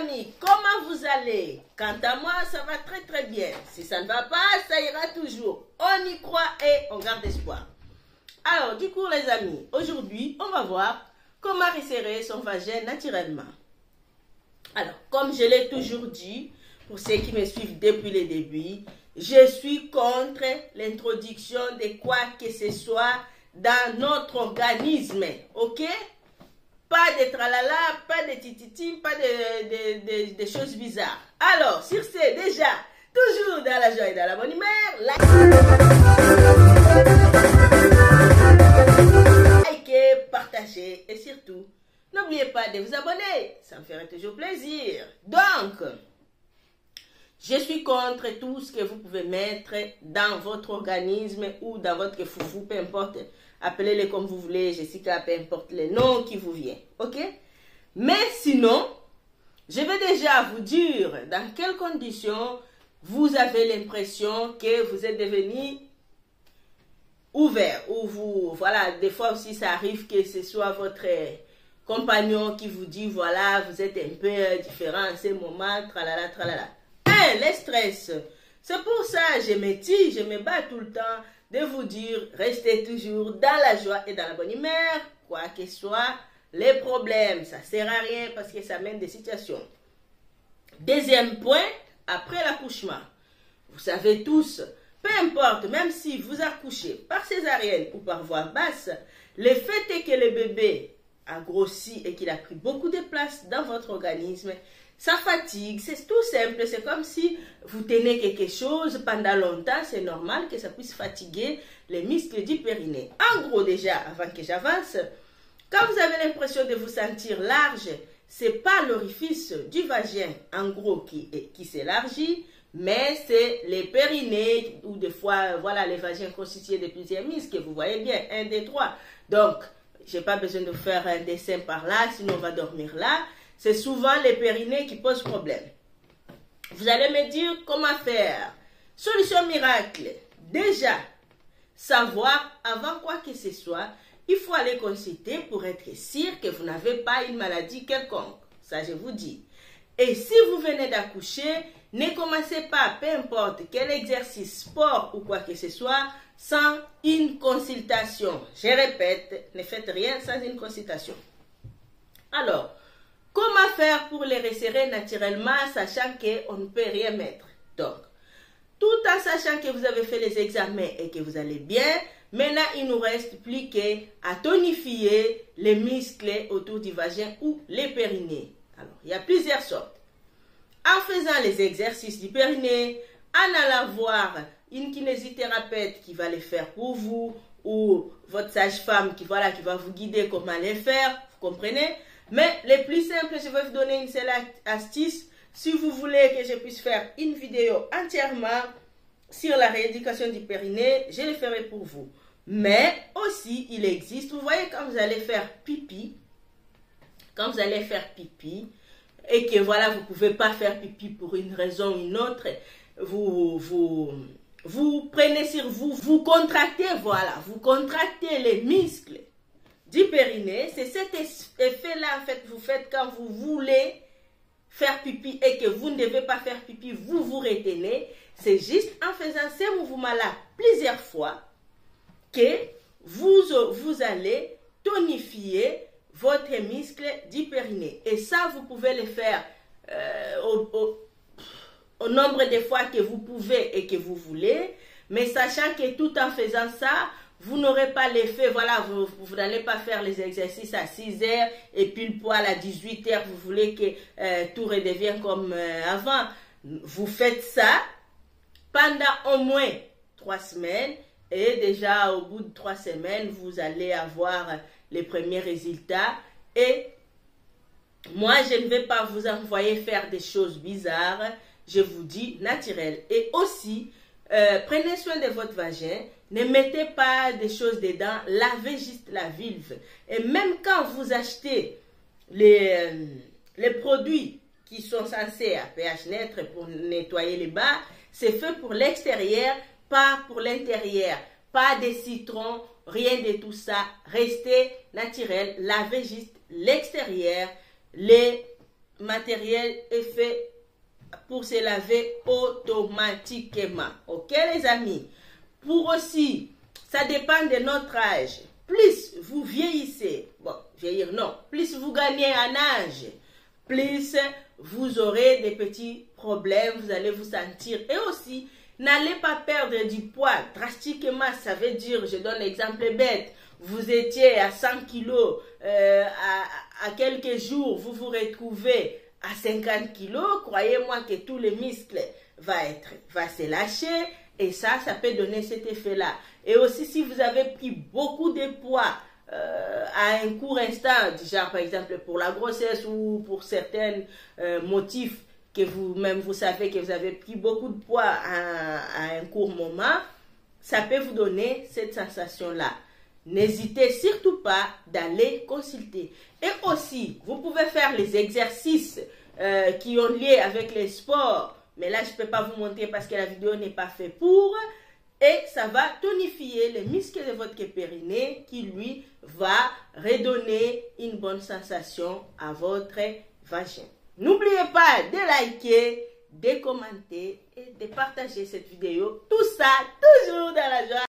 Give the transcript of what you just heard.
amis, comment vous allez? Quant à moi, ça va très très bien. Si ça ne va pas, ça ira toujours. On y croit et on garde espoir. Alors, du coup, les amis, aujourd'hui, on va voir comment resserrer son vagin naturellement. Alors, comme je l'ai toujours dit, pour ceux qui me suivent depuis le début, je suis contre l'introduction de quoi que ce soit dans notre organisme, ok? Pas de tralala, pas de tititi, pas de choses bizarres. Alors, sur ce, déjà, toujours dans la joie et dans la bonne humeur, likez, partagez et surtout, n'oubliez pas de vous abonner. Ça me ferait toujours plaisir. Donc, je suis contre tout ce que vous pouvez mettre dans votre organisme ou dans votre foufou, peu importe. Appelez-le comme vous voulez, Jessica, peu importe le nom qui vous vient. Ok? Mais sinon, je vais déjà vous dire dans quelles conditions vous avez l'impression que vous êtes devenu ouvert. Ou vous, voilà, des fois aussi ça arrive que ce soit votre compagnon qui vous dit, voilà, vous êtes un peu différent en ce moment, tralala, tralala. Le stress. C'est pour ça que je me tire, je me bats tout le temps de vous dire, restez toujours dans la joie et dans la bonne humeur, quoi que soit les problèmes. Ça ne sert à rien parce que ça mène des situations. Deuxième point, après l'accouchement. Vous savez tous, peu importe, même si vous accouchez par césarienne ou par voie basse, le fait est que le bébé a grossi et qu'il a pris beaucoup de place dans votre organisme, ça fatigue, c'est tout simple, c'est comme si vous tenez quelque chose pendant longtemps, c'est normal que ça puisse fatiguer les muscles du périnée. En gros déjà, avant que j'avance, quand vous avez l'impression de vous sentir large, c'est pas l'orifice du vagin en gros qui s'élargit, mais c'est les périnées ou des fois, voilà, les vagins constitués de plusieurs muscles, vous voyez bien, 1, 2, 3. Donc, j'ai pas besoin de faire un dessin par là, sinon on va dormir là. C'est souvent les périnées qui posent problème. Vous allez me dire comment faire. Solution miracle. Déjà, savoir avant quoi que ce soit, il faut aller consulter pour être sûr que vous n'avez pas une maladie quelconque. Ça, je vous dis. Et si vous venez d'accoucher, ne commencez pas, peu importe quel exercice, sport ou quoi que ce soit, sans une consultation. Je répète, ne faites rien sans une consultation. Alors, comment faire pour les resserrer naturellement, sachant qu'on ne peut rien mettre? Donc, tout en sachant que vous avez fait les examens et que vous allez bien, maintenant, il ne nous reste plus qu'à tonifier les muscles autour du vagin ou les périnées. Alors, il y a plusieurs sortes. En faisant les exercices du périnée, en allant voir une kinésithérapeute qui va les faire pour vous, ou votre sage-femme qui va vous guider comment les faire, vous comprenez? Mais le plus simple, je vais vous donner une seule astuce. Si vous voulez que je puisse faire une vidéo entièrement sur la rééducation du périnée, je le ferai pour vous. Mais aussi, il existe, vous voyez quand vous allez faire pipi, et que voilà, vous ne pouvez pas faire pipi pour une raison ou une autre, vous prenez sur vous, vous contractez, voilà, vous contractez les muscles du périnée. C'est cet effet-là, en fait, vous faites quand vous voulez faire pipi et que vous ne devez pas faire pipi, vous vous retenez. C'est juste en faisant ces mouvements-là plusieurs fois que vous allez tonifier votre muscle du périnée. Et ça, vous pouvez le faire au nombre de fois que vous pouvez et que vous voulez, mais sachant que tout en faisant ça, vous n'aurez pas l'effet, voilà, vous n'allez pas faire les exercices à 6 heures et puis le poil à 18 heures, vous voulez que tout redevienne comme avant. Vous faites ça pendant au moins 3 semaines et déjà au bout de 3 semaines, vous allez avoir les premiers résultats. Et moi, je ne vais pas vous envoyer faire des choses bizarres, je vous dis naturel. Et aussi, prenez soin de votre vagin. Ne mettez pas des choses dedans, lavez juste la vulve. Et même quand vous achetez les produits qui sont censés à pH neutre pour nettoyer les bas, c'est fait pour l'extérieur, pas pour l'intérieur. Pas de citron, rien de tout ça. Restez naturel, lavez juste l'extérieur, les matériel est fait pour se laver automatiquement. Ok les amis? Pour aussi, ça dépend de notre âge. Plus vous vieillissez, bon, vieillir non, plus vous gagnez en âge, plus vous aurez des petits problèmes, vous allez vous sentir. Et aussi, n'allez pas perdre du poids drastiquement, ça veut dire, je donne l'exemple bête, vous étiez à 100 kilos, à quelques jours, vous vous retrouvez à 50 kilos, croyez-moi que tous les muscles va se lâcher, et ça peut donner cet effet-là. Et aussi, si vous avez pris beaucoup de poids à un court instant, genre par exemple pour la grossesse ou pour certains motifs que vous-même vous savez que vous avez pris beaucoup de poids à un court moment, ça peut vous donner cette sensation-là. N'hésitez surtout pas d'aller consulter. Et aussi, vous pouvez faire les exercices qui ont lieu avec les sports. Mais là, je ne peux pas vous montrer parce que la vidéo n'est pas faite pour. Et ça va tonifier les muscles de votre périnée qui, lui, va redonner une bonne sensation à votre vagin. N'oubliez pas de liker, de commenter et de partager cette vidéo. Tout ça, toujours dans la joie.